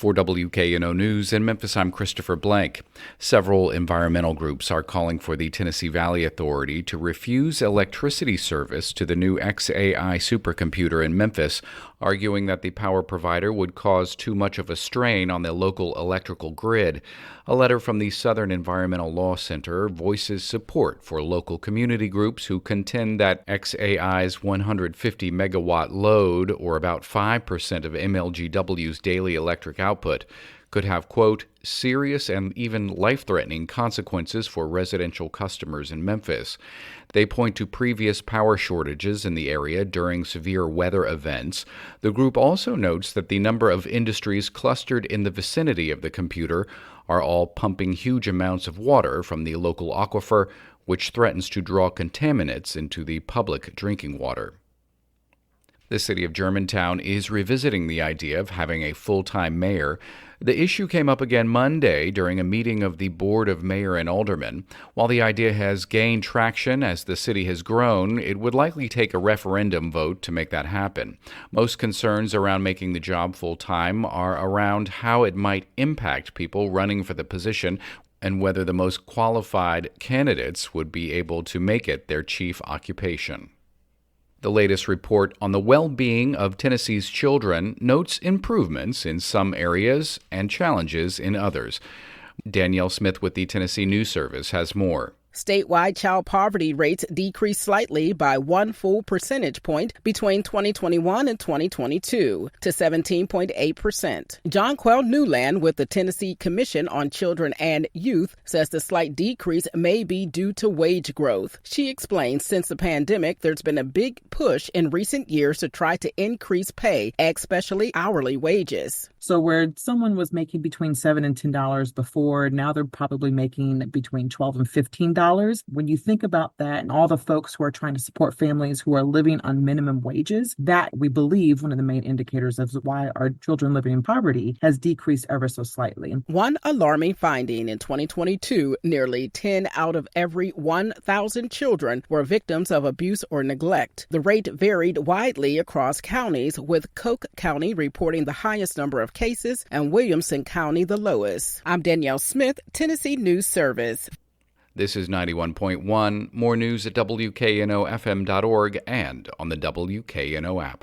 For WKNO News in Memphis, I'm Christopher Blank. Several environmental groups are calling for the Tennessee Valley Authority to refuse electricity service to the new XAI supercomputer in Memphis, arguing that the power provider would cause too much of a strain on the local electrical grid. A letter from the Southern Environmental Law Center voices support for local community groups who contend that XAI's 150 megawatt load, or about 5% of MLGW's daily electric output, could have, quote, serious and even life-threatening consequences for residential customers in Memphis. They point to previous power shortages in the area during severe weather events. The group also notes that the number of industries clustered in the vicinity of the computer are all pumping huge amounts of water from the local aquifer, which threatens to draw contaminants into the public drinking water. The city of Germantown is revisiting the idea of having a full-time mayor. The issue came up again Monday during a meeting of the Board of Mayor and Aldermen. While the idea has gained traction as the city has grown, it would likely take a referendum vote to make that happen. Most concerns around making the job full-time are around how it might impact people running for the position and whether the most qualified candidates would be able to make it their chief occupation. The latest report on the well-being of Tennessee's children notes improvements in some areas and challenges in others. Danielle Smith with the Tennessee News Service has more. Statewide child poverty rates decreased slightly by 1 full percentage point between 2021 and 2022 to 17.8%. John Quell Newland with the Tennessee Commission on Children and Youth says the slight decrease may be due to wage growth. She explains since the pandemic, there's been a big push in recent years to try to increase pay, especially hourly wages. So where someone was making between $7 and $10 before, now they're probably making between $12 and $15. When you think about that and all the folks who are trying to support families who are living on minimum wages, that we believe one of the main indicators of why our children living in poverty has decreased ever so slightly. One alarming finding in 2022, nearly 10 out of every 1,000 children were victims of abuse or neglect. The rate varied widely across counties, with Coke County reporting the highest number of cases and Williamson County the lowest. I'm Danielle Smith, Tennessee News Service. This is 91.1. More news at WKNOFM.org and on the WKNO app.